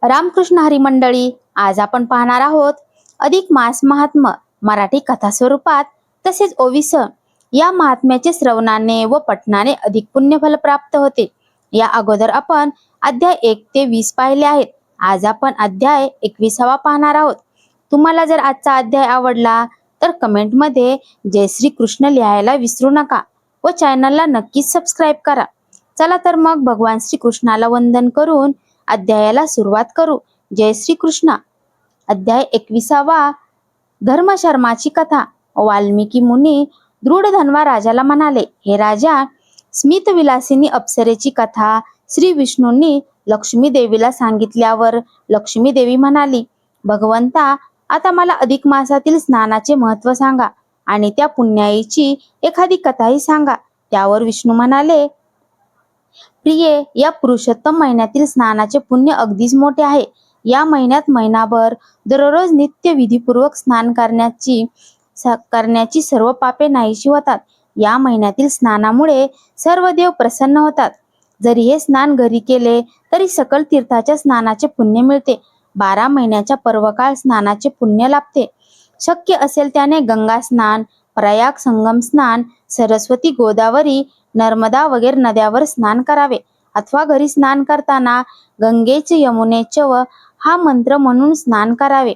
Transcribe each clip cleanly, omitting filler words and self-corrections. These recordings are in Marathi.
रामकृष्ण हरी मंडळी, आज आपण पाहणार आहोत अधिक मास महात्म्य मराठी कथा स्वरूपात तसेच ओविस या महात्म्याचे श्रवणाने व पठणाने अधिक पुण्यफल प्राप्त होते। या अगोदर आपण अध्याय 1 ते 20 पाहिले आहेत। आज आपण अध्याय 21 पाहणार आहोत। तुम्हाला जर आजचा अध्याय आवडला तर कमेंट मध्ये जय श्री कृष्ण लिहायला विसरू नका व चॅनलला नक्कीच सबस्क्राईब करा। चला तर मग भगवान श्री कृष्णाला वंदन करून अध्यायाला सुरुवात करू। जय श्री कृष्ण। अध्याय 21 धर्मशर्माची कथा। वाल्मिकी मुनी दृढधन्वा राजाला म्हणाले, हे राजा, स्मित विलासिनी अप्सरेची कथा श्री विष्णूंनी लक्ष्मी देवीला सांगितल्यावर लक्ष्मी देवी म्हणाली, भगवंता, आता मला अधिक मासातील स्नानाचे महत्त्व सांगा आणि त्या पुण्याईची एखादी कथाही सांगा। त्यावर विष्णू म्हणाले, प्रिये, या पुरुषोत्तम महिन्यातील स्नानाचे पुण्य अगदीच मोठे आहे। या महिन्यात महिनाभर दररोज नित्य विधीपूर्वक स्नान करण्याची सर्व पापे नाहीशी होतात। या महिन्यातील स्नानामुळे सर्व देव प्रसन्न होतात। जरी हे स्नान घरी केले तरी सकल तीर्थाच्या स्नानाचे पुण्य मिळते। 12 महिन्याच्या पर्वकाळ स्नानाचे पुण्य लाभते। शक्य असेल त्याने गंगा स्नान, प्रयाग संगम स्नान, सरस्वती, गोदावरी, नर्मदा वगैरे नद्यावर स्नान करावे अथवा घरी स्नान करताना गंगेचे, यमुनेचे व हा मंत्र म्हणून स्नान करावे।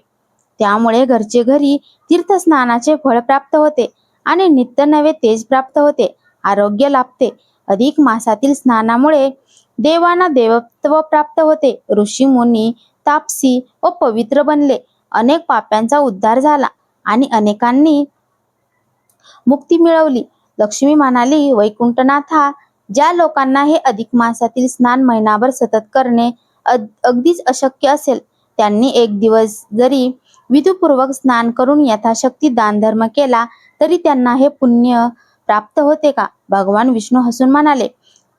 त्यामुळे घरचे घरी तीर्थस्नानाचे फळ प्राप्त होते आणि नित्य नवे तेज प्राप्त होते, आरोग्य लाभते। अधिक मासातील स्नानामुळे देवांना देवत्व प्राप्त होते। ऋषी मुनी तापसी व पवित्र बनले। अनेक पाप्यांचा उद्धार झाला आणि अनेकांनी मुक्ती मिळवली। लक्ष्मी म्हणाली, वैकुंठनाथा, ज्या लोकांना हे अधिक मासातील स्नान महिनाभर सतत करणे अगदीच अशक्य असेल, त्यांनी एक दिवस जरी विधीपूर्वक स्नान करून यथाशक्ती दानधर्म केला तरी त्यांना हे पुण्य प्राप्त होते का? भगवान विष्णू हसून म्हणाले,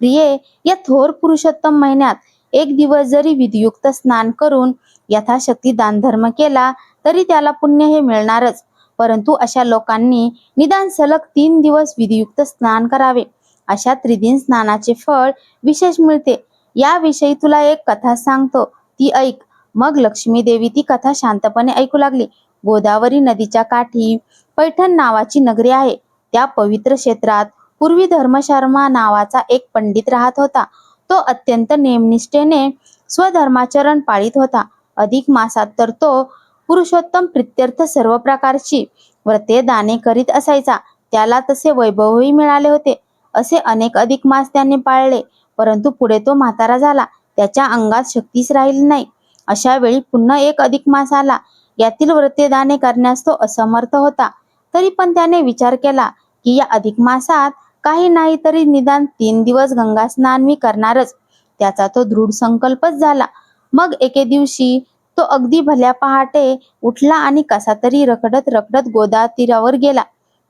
प्रिये, या थोर पुरुषोत्तम महिन्यात एक दिवस जरी विधियुक्त स्नान करून यथाशक्ती दानधर्म केला तरी त्याला पुण्य हे मिळणारच। परंतु अशा लोकांनी निदान सलग 3 दिवस विधियुक्त स्नान करावे। अशा त्रिदिन स्नानाचे फळ विशेष मिळते। याविषयी तुला एक कथा सांगतो, ती ऐक। मग लक्ष्मी देवी ती कथा शांतपणे ऐकू लागली। गोदावरी नदीच्या काठी पैठण नावाची नगरी आहे। त्या पवित्र क्षेत्रात पूर्वी धर्मशर्मा नावाचा एक पंडित राहत होता। तो अत्यंत नेमनिष्ठेने स्वधर्माचरण पाळीत होता। अधिक मासात तर तो पुरुषोत्तम प्रित्यर्थ सर्व प्रकारची व्रते दाने करीत असायचा। त्याला तसे वैभवही मिळाले होते। असे अनेक अधिक मास त्याने पाळले, परंतु पुढे तो म्हातारा झाला। त्याच्या अंगात शक्तीच राहिली नाही। अशा वेळी पुन्हा एक अधिक मास आला। यातील व्रते दाने करण्यास तो असमर्थ होता। तरी पण त्याने विचार केला की या अधिक मासात काही नाही तरी निदान 3 दिवस गंगा स्नान मी करणारच। त्याचा तो दृढ संकल्पच झाला। मग एके दिवशी तो अगदी भल्या पहाटे उठला आणि कसा तरी रखडत रखडत गोदा तीरावर गेला।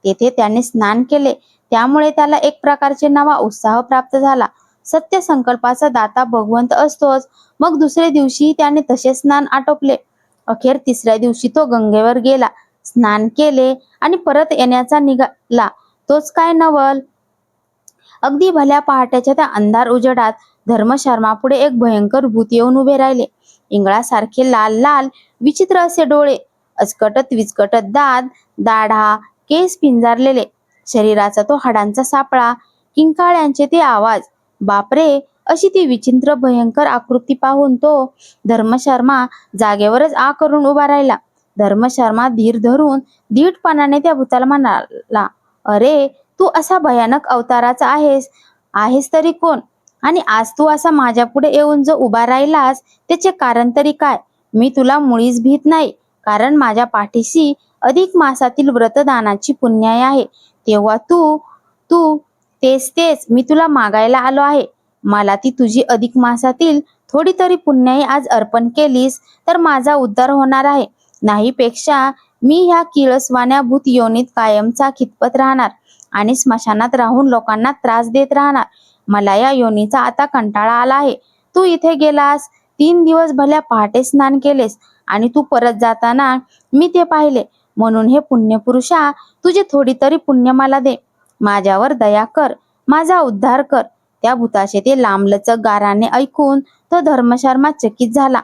तेथे त्याने स्नान केले। त्यामुळे त्याला एक प्रकारचे नवा उत्साह प्राप्त झाला। सत्य संकल्पाचा दाता भगवंत असतोच। मग दुसरे दिवशी त्याने तसे स्नान आटोपले। अखेर तिसऱ्या दिवशी तो गंगेवर गेला, स्नान केले आणि परत येण्याचा निघाला। तोच काय नवल, अगदी भल्या पहाटेच्या त्या अंधार उजेडात धर्मशर्मापुढे एक भयंकर भूत येऊन उभे राहिले। इंगळासारखे लाल लाल विचित्र असे डोळे, अचकटत विचकटत दात, दाढा, केस पिंजारलेले, शरीराचा तो हाडांचा सापळा, किंकाळ्यांचे ते आवाज, बापरे, अशी ती विचित्र भयंकर आकृती पाहून तो धर्मशर्मा जागेवरच आ करून उभा राहिला। धर्मशर्मा धीर धरून धीटपणाने त्या भूताला म्हणाला, अरे, तू असा भयानक अवताराचा आहेस तरी कोण? आणि आज तू असा माझ्यापुढे येऊन जो उभा राहिलास त्याचे कारण तरी काय? मी तुला मुळीच भीत नाही, कारण माझ्या पाठीशी अधिक मासातील व्रतदानाची पुण्याई आहे। तेव्हा तू तू तेच मी तुला मागायला आलो आहे। मला ती तुझी अधिक मासातील थोडी तरी पुण्याई आज अर्पण केलीस तर माझा उद्धार होणार आहे। नाही पेक्षा मी ह्या किळसवाण्या भूत योनीत कायमचा खितपत राहणार आणि स्मशानात राहून लोकांना त्रास देत राहणार। मला या योनीचा आता कंटाळा आला आहे। तू इथे गेलास, 3 दिवस भल्या पहाटे स्नान केलेस आणि तू परत जाताना मी ते पाहिले। म्हणून हे पुण्यपुरुषा, तुझे थोडी तरी पुण्य मला दे। माझ्यावर दया कर, माझा उद्धार कर। त्या भूताचे ते लांबलचक गाराने ऐकून तो धर्मशर्मा चकित झाला।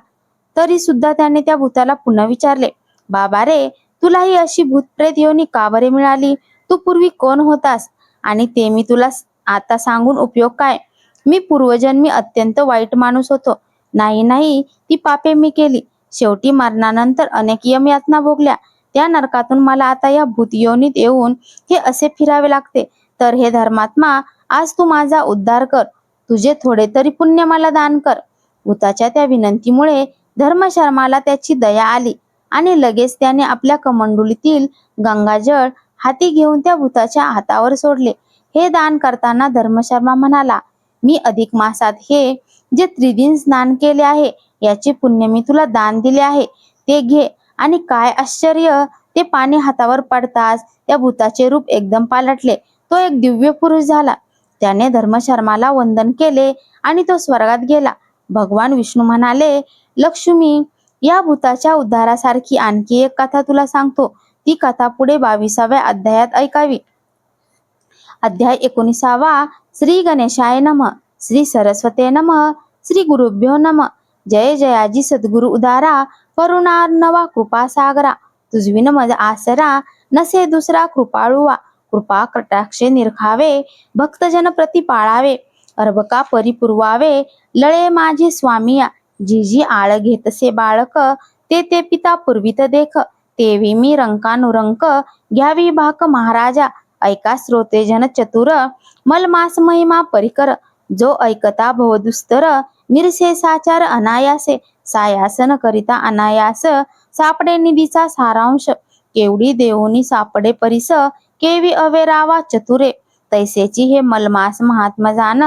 तरी सुद्धा त्याने त्या भूताला पुन्हा विचारले, बाबा रे, तुला ही अशी भूतप्रेत योनी का बरे मिळाली? तू पूर्वी कोण होतास? आणि ते मी तुला आता सांगून उपयोग काय? मी पूर्वजन्मी अत्यंत वाईट माणूस होतो. नाही नाही, ती पापे मी केली. शेवटी मरणानंतर अनेक यमयातना भोगल्या. त्या नरकातून मला आता या भूत योनीत येऊन हे असे फिरावे लागते. तर हे धर्मात्मा, आज तू माझा उद्धार कर. तुझे थोडे तरी पुण्य मला दान कर. भूताच्या त्या विनंतीमुळे धर्मशर्माला त्याची दया आली आणि लगेच त्याने आपल्या कमंडुलीतील गंगाजळ हाती घेऊन त्या भूताच्या हातावर सोडले. हे दान करताना धर्मशर्मा म्हणाला, मी अधिक मासात हे जे त्रिदिन स्नान केले आहे याचे पुण्य मी तुला दान दिले आहे, ते घे. आणि काय आश्चर्य, ते पाणी हातावर पडताच त्या भूताचे रूप एकदम पालटले. तो एक दिव्य पुरुष झाला. त्याने धर्मशर्माला वंदन केले आणि तो स्वर्गात गेला. भगवान विष्णू म्हणाले, लक्ष्मी, या भूताच्या उद्धारासारखी आणखी एक कथा तुला सांगतो. ती कथा पुढे 22व्या अध्यायात ऐकावी. अध्याय 19. श्री गणेशाय नमः. श्री सरस्वते नमः. श्री गुरुभ्यो नमः. जय जयाजी सद्गुरु उदारा, करुणार्णवा कृपासागरा. तुझविन मज आसरा, नसे दुसरा कृपाळुवा. कृपा कटाक्षे निरखावे, भक्तजन प्रति पाळावे. अर्भका परिपुरवावे, लळे माझे स्वामिया. जी जी आळ घेतसे बाळक, ते ते पिता पूर्वित देख. तेवी मी रंकानुरंक, घ्यावी भाक महाराजा. ऐका श्रोते जन चतुर, मलमास महिमा परिकर. जो ऐकता भवदुस्तर, निरसे साचार अनायासे. सायासन करिता अनायास, सापडे निधीचा सारांश. केवढी देऊनी सापडे परिस, केवी अवेरावा चतुरे. तैसेची हे मलमास महात्मा जाण,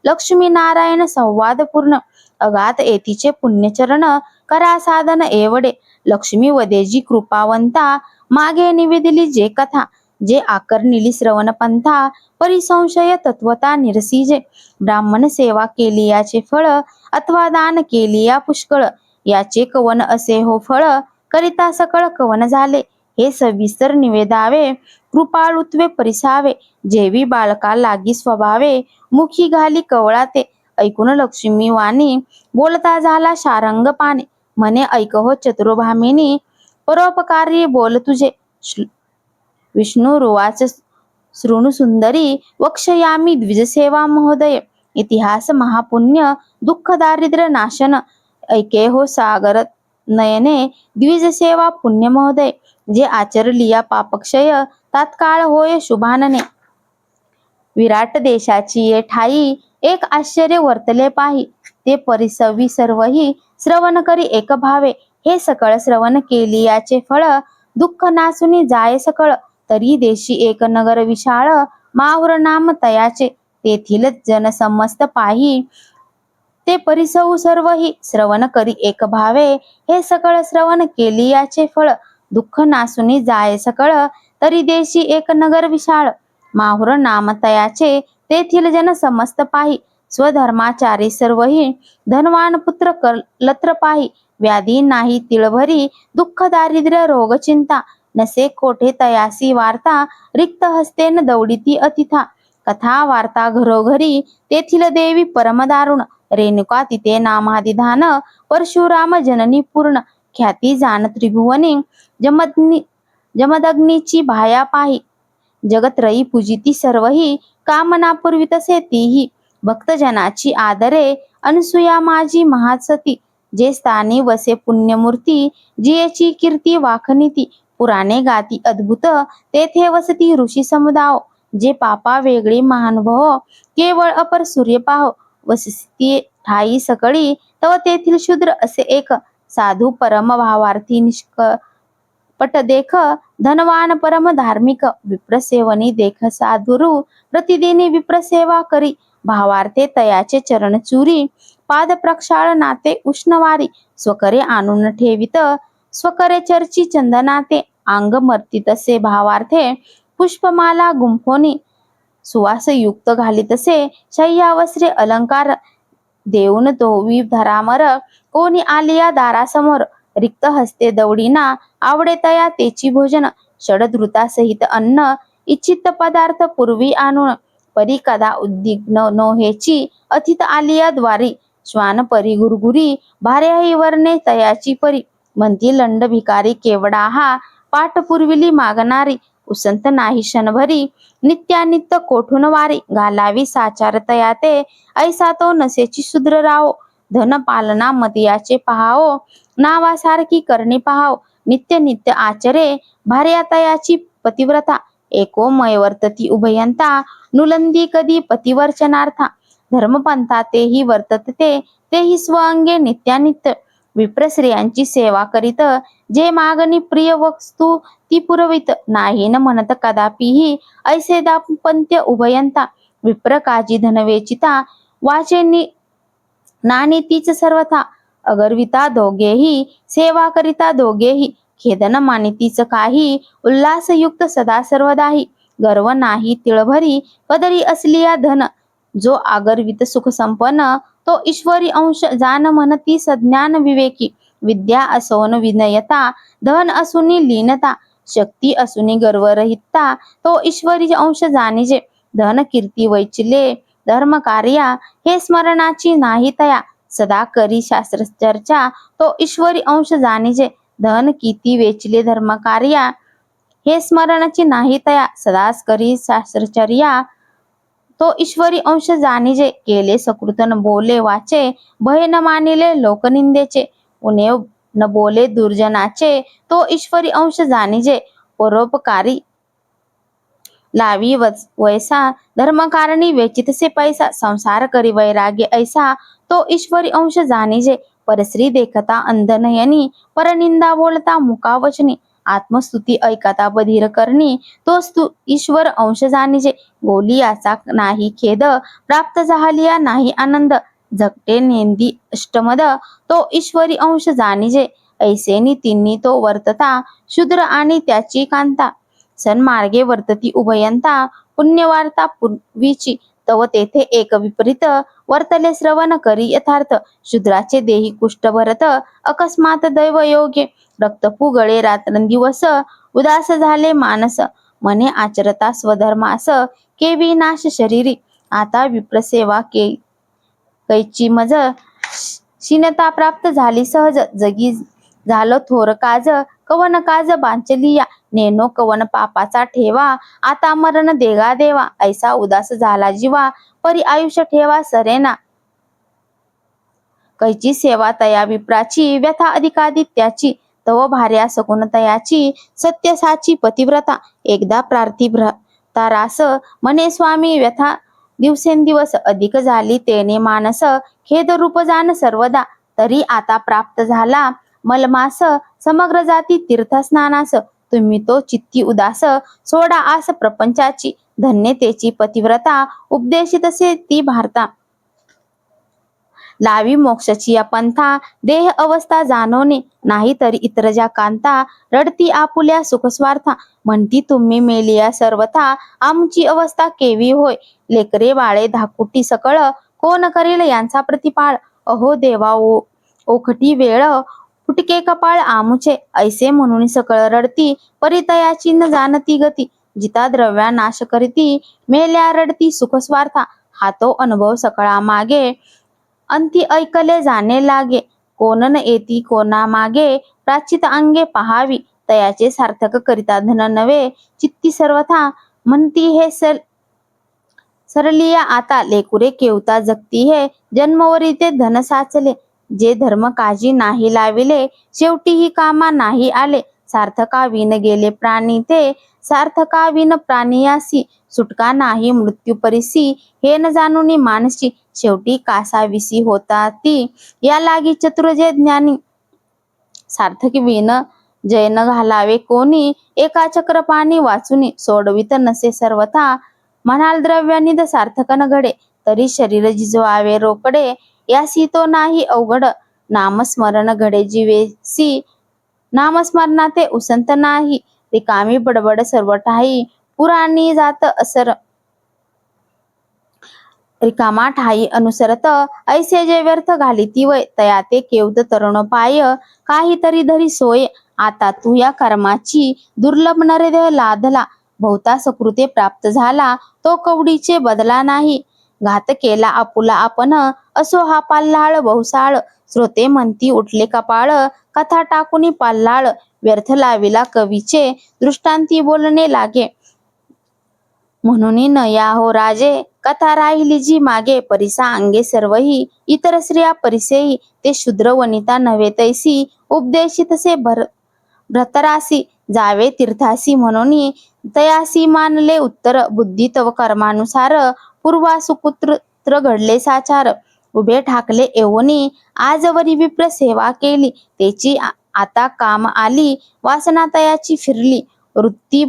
लक्ष्मी नारायण संवाद पूर्ण. अगात येतीचे पुण्यचरण, करा साधन एवढे. लक्ष्मी वदेजी कृपावंता, मागे निवेदिली जे कथा. जे आकर्णिली श्रवण पंथा, परिसंशय तत्वता निरसीजे. ब्राह्मण सेवा केली याचे फळ, अथवा दान केली या पुष्कळ. याचे कवन असे हो फळ, करिता सकळ कवन झाले. हे सविस्तर निवेदावे, कृपाळुत्वे परिसावे. जेवी बाळका लागी स्वभावे, मुखी घाली कवळाते. ऐकून लक्ष्मी वाणी, बोलता झाला शारंग पाणी. म्हणे ऐक हो चतुर्भामिनी, परोपकारी बोल तुझे. विष्णू रुवाच शृणु सुंदरी, वक्षयामी द्विजसेवा महोदय. इतिहास महापुण्य, दुःख दारिद्र्य नाशन. ऐके हो सागर नयने, द्विजसेवा पुण्य महोदय. जे आचरलिया पापक्षय, तात्काळ होय शुभानने. विराट देशाची ये ठाई, एक आश्चर्य वर्तले पाही. ते परिसवी सर्वही, श्रवण करी एक भावे. हे सकळ श्रवण केली याचे फळ, दुःख नासुनी जाय सकळ. तरी देशी एक नगर विशाळ, माहुर नाम तयाचे. तेथील जन समस्त पाही, ते परिसऊ सर्वही, श्रवण करी एक भावे. हे सकळ श्रवण केली याचे फळ, दुःख नासुनी जाय सकळ. तरी देशी एक नगर विशाळ, माहुर नाम तयाचे. तेथील जन समस्त पाही, स्वधर्माचारी सर्वही. धनवान पुत्र कलत्र पाही, व्याधी नाही तिळभरी. दुःख दारिद्र्य रोग चिंता, नसे कोठे तयासी वार्ता. रिक्त हस्तेन दौडिती अतिथा, कथा वार्ता घरोघरी. तेथील देवी परमदारुण, रेणुका तिथे नामाधिधान. परशुराम जननी पूर्ण, ख्याती जाण त्रिभुवनी. जमदग्नीची भाया पाही, जगत्रयी पूजिती सर्वही. कामना पूर्वितसे तीही, भक्तजनाची आदरे. अनसुया माझी महासती, जे स्थानी वसे पुण्यमूर्ती. जियेची कीर्ती वाखनिती, पुराणे गाती अद्भुत. तेथे वसती ऋषी समुदाय, जे पापा वेगळी महानुभव. केवळ अपर सूर्य पाहो, वसती ठाई सकळी. तव तेथील शूद्र असे एक, साधू परम भावार्थी निष्कपट देख. धनवान परम धार्मिक, विप्रसेवनी देख साधुरू. प्रतिदिनी विप्रसेवा करी, भावार्थे तयाचे चरण चुरी. पाद प्रक्षाळ नाते उष्णवारी, स्वकरे आणून ठेवित. स्वकरे चर्ची चंदनाते, अंग मर्ती तसे भावार्थे. पुष्पमाला गुंफोनी, सुवास युक्त घालितसे. शय्यावस्त्रे अलंकार, देऊन तोवी धरामर. कोणी आलिया दारासमोर, रिक्त हस्ते दौडीना. आवडे तया तेची भोजन, षडधृता सहित अन्न. इच्छित पदार्थ पूर्वी आणून, परी कदा उद्विग्न नो हेची. अथित आलिया द्वारी, श्वान परी गुरगुरी भार्याही वर्णे तयाची परी. म्हणती लंड भिकारी केवडा हा पाठ पुरविली मागणारी. उसंत नाही क्षणभरी नित्यानित्य कोठून वारी. घालावी साचार तया ते ऐसा तो नसेची शूद्र राहो. धन पालना मतियाचे पहाओ नावासारखी करणी पहाओ. नित्य नित्य आचरे भार्या तयाची पतिव्रता. एकोमय वर्तती उभयंता नुलंदी कधी पतिवर्चनार्था. धर्मपंथा तेही वर्तत तेही स्वअंगे नित्यानित्य. विप्र स्त्रियांची सेवा करीत जे मागणी प्रिय वस्तू ती पुरवित. नाही न म्हणत कदापिही ऐसे दाम्पत्य उभयंता. विप्र काजी धनवेचिता वाचे नानी तीच सर्वथा. अगर्विता दोघेही सेवा करिता दोघेही. खेदन मानितीच काही उल्हासयुक्त सदा सर्वदाही. गर्व नाही तिळभरी पदरी असलिया धन. जो आगर्वित सुख संपन्न तो ईश्वरी अंश जाण म्हणती सज्ञान विवेकी. विद्या असोन विनयता धन असुनी लीनता. शक्ती असुनी गर्वरहितता तो ईश्वरी अंश जाणीजे. धन कीर्ती वैचिले धर्म कार्या हे स्मरणाची नाही तया. सदा करी शास्त्र चर्चा तो ईश्वरी अंश जाणीजे. धन कीर्ती वेचिले धर्म कार्या हे स्मरणाची नाही तया. सदाच करी शास्त्रचर्या तो ईश्वरी अंश जाणीजे. केले सकृत न बोले वाचे भय न मानिले लोकनिंदेचे. उणे न बोले दुर्जनाचे तो ईश्वरी अंश जाणीजे. परोपकारी लावी वैसा धर्मकारणी वेचितसे पैसा. संसार करी वैराग्य ऐसा तो ईश्वरी अंश जाणीजे. परस्त्री देखता अंधनयनी परनिंदा बोलता मुकावचनी. आत्मस्तुती ऐकता बधीर करणी तोच तू ईश्वर अंश जाणीजे. गोलियाचा नाही खेद प्राप्त झालिया नाही आनंद. झगटे नेंदी अष्टमद तो ईश्वरी अंश जाणीजे. ऐसेनी तिन्ही तो वर्तता शूद्र आणि त्याची कांता. सन्मार्गे वर्तती उभयंता पुण्यवार्ता पूर्वीची. तव तेथे एक विपरीत वर्तले श्रवण करी यथार्थ. शूद्राचे देही कुष्ठ भरत अकस्मात दैव योगे. रक्तपू गळे रात्रंदिवस उदास झाले मानस. मने आचरता स्वधर्मास केवी नाश शरीरी. आता विप्रसेवा कैची मज क्षीणता प्राप्त झाली सहज. जगी झालं थोर काज कवन काज बांचलिया. नेनो कवन पापाचा ठेवा आता मरण देगा देवा. ऐसा उदास झाला जीवा परी आयुष्य ठेवा सरेना. कैची सेवा तया विप्राची व्यथा अधिकादित्याची. तव भार्या सकुन तयाची सत्यसाची पतिव्रता. एकदा प्रार्थी भ्रतारास म्हणे स्वामी व्यथा दिवसेंदिवस अधिक झाली तेने मानस. खेद रूप जाण सर्वदा तरी आता प्राप्त झाला मलमास. समग्र जाती तीर्थस्नानास तुम्ही तो चित्ती उदास. सोडा आस प्रपंचाची धन्यतेची पतिव्रता. उपदेशितसे ती भारता. लावी मोक्षची या पंथा देह अवस्था जाणवणे. नाही तरी इतर ज्या कांता रडती आपुल्या सुखस्वार्था. म्हणती तुम्ही मेलिया सर्वथा आमची अवस्था केवी होय. लेकरे बाळे धाकुटी सकळ कोण करेल यांचा प्रतिपाळ. अहो देवा ओखटी वेळ फुटके कपाळ आमुचे. ऐसे म्हणून सकळ रडती परितयाची न जाणती गती. जिता द्रव्या नाश करती मेल्या रडती सुखस्वार्था. हा तो अनुभव सकळा मागे अंती ऐकले जाणे लागे. कोणन येती कोणा मागे प्राचित अंगे पहावी. तयाचे सार्थक करिता धन नवे चित्ती सर्वथा. म्हणती हे सरलिया आता लेकुरे केवता जगती हे. जन्मवरी ते धन साचले जे धर्म काजी नाही लाविले. शेवटी ही कामा नाही आले. सार्थका विन गेले प्राणी ते सार्थका विन प्राणियासी. सुटका नाही मृत्यू परिसी हे न जाणूनी मानसी. शेवटी कासाविसी होता ती या लागी चतुर जे ज्ञानी. सार्थकी विन जैन घालावे कोणी एका चक्रपाणी वाचुनी. सोडवित नसे सर्वथा म्हणाल द्रव्यानिध सार्थक न घडे. तरी शरीर जिजवावे रोकडे यासी तो नाही अवघड. नामस्मरण घडे जीवेसी नामस्मरणा ते उसंत नाही. रिकामी बडबड सर्व ठाई पुराणी जात असर. रिकामा ठाई अनुसरत ऐसे जे व्यर्थ घालिती वय. तया ते केवत तरुण पाय काहीतरी धरी सोय. आता तू या कर्माची दुर्लभ नरेदेह लादला. बहुता सकृते प्राप्त झाला तो कवडीचे बदला नाही. घात केला आपुला आपण, असो हा पाल्हाळ बहुसाळ. श्रोते म्हणती उठले कपाळ, कथा टाकुनी पाल्हाळ. व्यर्थ लाविला कवीचे, दृष्टांती बोलणे लागे. म्हणून न या हो राजे, कथा राहिली जी मागे. परिसा अंगे सर्वही, इतर स्त्रिया परिसेही. ते शूद्र वनिता नव्हे तैसी, उपदेशितसे भ्रतरासी. जावे तीर्थासी म्हणून तयासी मानले उत्तर. बुद्धी तव कर्मानुसार, पूर्वा सुपुत्र घडले साचार. उभे ठाकले येऊनी, आजवरी विप्र सेवा केली. त्याची आता काम आली, वासना तयाची फिरली. वृत्ती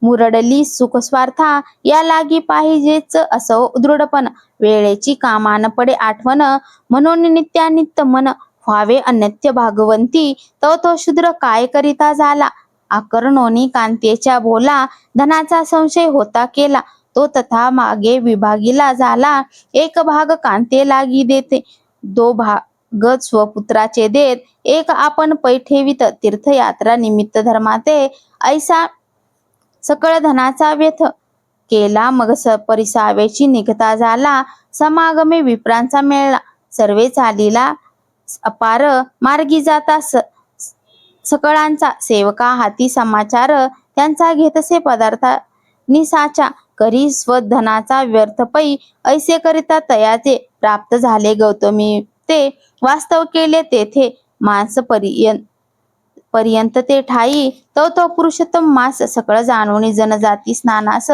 मुरडली सुख स्वार्था, या लागी पाहिजेच असो दृढपण. वेळेची कामान पडे आठवण, म्हणून नित्यानित्य मन. व्हावे अन्यथ्य भागवंती, तो शूद्र काय करिता झाला. आकर्णोनी कांतेच्या बोला, धनाचा संशय होता केला. तो तथा मागे विभागीला झाला, एक भाग कांते लागी देते. दो भाग स्वपुत्राचे देत, एक आपण पै ठेवीत. तीर्थयात्रा निमित्त धर्माते, ऐसा सकळ धनाचा व्यथ केला. मग परिसावेची निघता झाला, समागमे विप्रांचा मेळला. सर्वे चालीला अपार, मार्गी जाता सकळांचा. सेवका हाती समाचार, त्यांचा घेतसे पदार्था निसाचा. करी स्वधनाचा व्यर्थ पै, ऐसे करिता तयाचे. प्राप्त झाले गौतमी ते, वास्तव केले तेथे. मांस पर्यंत ते ठाई, तो पुरुषोत्तम मास. सकळ जाणून जनजाती स्नानास,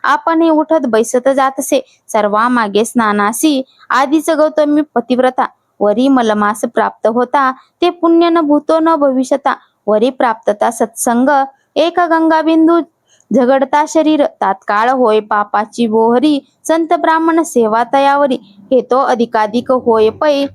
आपणही उठत बैसत जातसे. सर्वा मागे स्नानासी, आधीच गौतमी पतिव्रता. वरी मलमास प्राप्त होता, ते पुण्य न भूतो न भविष्यता. वरी प्राप्तता सत्संग, एक गंगाबिंदू झगडता शरीर. तात्काळ होय पापाची बोहरी, संत ब्राह्मण सेवा तयावरी. हे तो अधिकाधिक होय पै,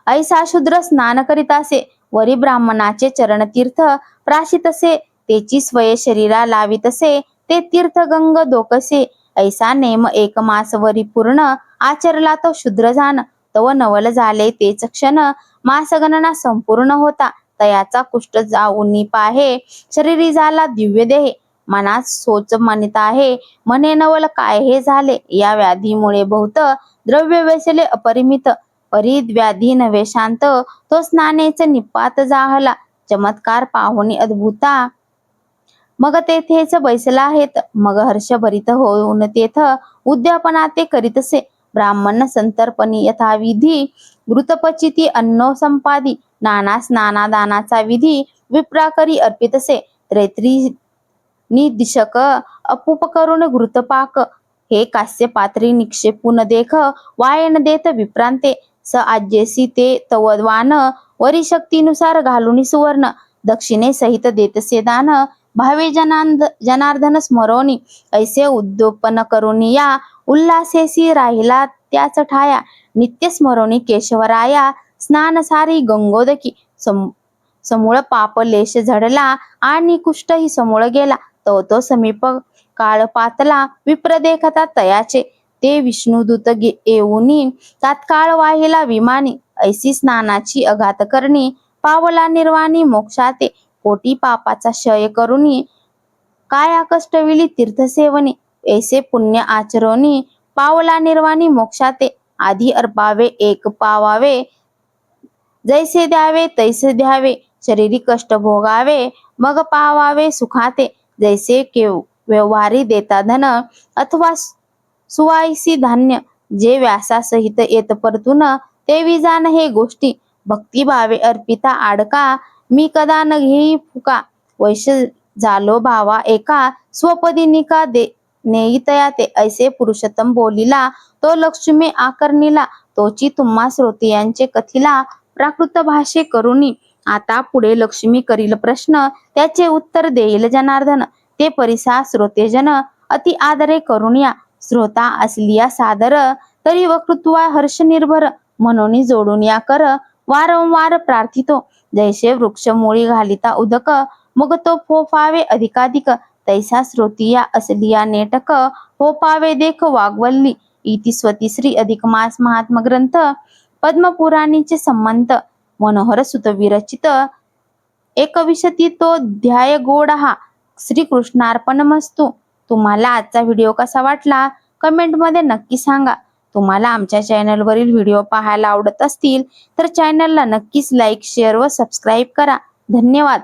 ऐसा शूद्र स्नान करीतासे. वरी ब्राह्मणाचे चरणतीर्थ प्राशितसे, त्याची स्वये शरीरा लावितसे. ते तीर्थ गंग दोकसे. ऐसा नेम एक मास वरी पूर्ण, आचरला तो शूद्र जाण. तव नवल झाले तेच क्षण, मास गणना संपूर्ण होता. तयाचा कुष्ठ जाऊनी पाहे, शरीरी झाला दिव्य देहे. मनात सोच म्हणत आहे, म्हणे नवल काय हे झाले. या व्याधीमुळे बहुत द्रव्य वेसले अपरिमित. परी व्याधी नव्हे शांत, तो स्नानेच निपात जाहला. चमत्कार पाहुनी अद्भुता, मग तेथेच बैसला हेत. मग हर्ष भरित होऊन तेथ, उद्यापना ते करीतसे. ब्राह्मण संतर्पणी यथाविधी, घृतपचिती अन्नो संपादी. नाना स्नाना दानाचा विधी, विप्रा करी अर्पितसे. त्रैत्री निदिशक अपूप करून घृतपाक. हे कास्य पात्री निक्षेपून देख, वायन देत विप्रांते. स आज्यसी ते तववान, वरी शक्तीनुसार घालून सुवर्ण. दक्षिणे सहित देतसे दान, भावे जनार्दन स्मरोनी. ऐसे उद्योपन करून या, उल्हासेसी राहिला त्याच ठाया. नित्य स्मरोनी केशवराया, स्नान सारी गंगोदकी. समूळ पाप लेश झडला, आणि कुष्ठही समूळ गेला. तो समीप काळ पातला, विप्र देखता तयाचे. ते विष्णुदूत येऊनी, तात्काळ वाहिला विमानी. ऐसी स्नानाची अघात करणी, पावला निर्वाणी मोक्षाते. कोटी पापाचा क्षय करुनी, काय कष्टविली तीर्थसेवनी. ऐसे पुण्य आचरोनी, पावला निर्वाणी मोक्षाते. आधी अर्पावे एक पावावे, जैसे द्यावे तैसे द्यावे. शरीरी कष्ट भोगावे, मग पावावे सुखाते. जैसे व्यवहारी देता धन, अथवा सुवाईसी धान्य. जे व्यासासहित येत परतून, ते विजान हे गोष्टी. भक्तिभावे अर्पिता आडका, मी कदा न घेई फुका. वैश्य झालो भावा एका, स्वपदी निका नेई तयाते. ऐसे पुरुषोत्तम बोलिला, तो लक्ष्मी आकर्णिला. तोची तुम्हा श्रोतियांचे कथिला, प्राकृत भाषे करुणी. आता पुढे लक्ष्मी करील प्रश्न, त्याचे उत्तर देईल जनार्दन. ते परिसा श्रोतेजन, अति आदरे करुणिया. श्रोता असलिया सादर, तरी वक्तृत्वा हर्ष निर्भर. म्हणून जोडून या कर, वारंवार प्रार्थितो. जैसे वृक्ष मुळी घालिता उदक, मग तो फोफावे अधिकाधिक. तैसा श्रोतिया असलिया नेटक, फोफावे देख वाग्वल्ली. इति स्वतिश्री अधिक मास महात्म ग्रंथ, पद्मपुराणीचे संमंत. मनोहर सुत विरचित. 21 तो ध्याय गोड हा. श्रीकृष्णार्पणमस्तु. तुम्हाला आजचा व्हिडिओ कसा वाटला कमेंटमध्ये नक्की सांगा. तुम्हाला आमच्या चॅनलवरील व्हिडिओ पाहायला आवडत असतील तर चॅनलला नक्कीच लाईक, शेअर व सबस्क्राईब करा. धन्यवाद.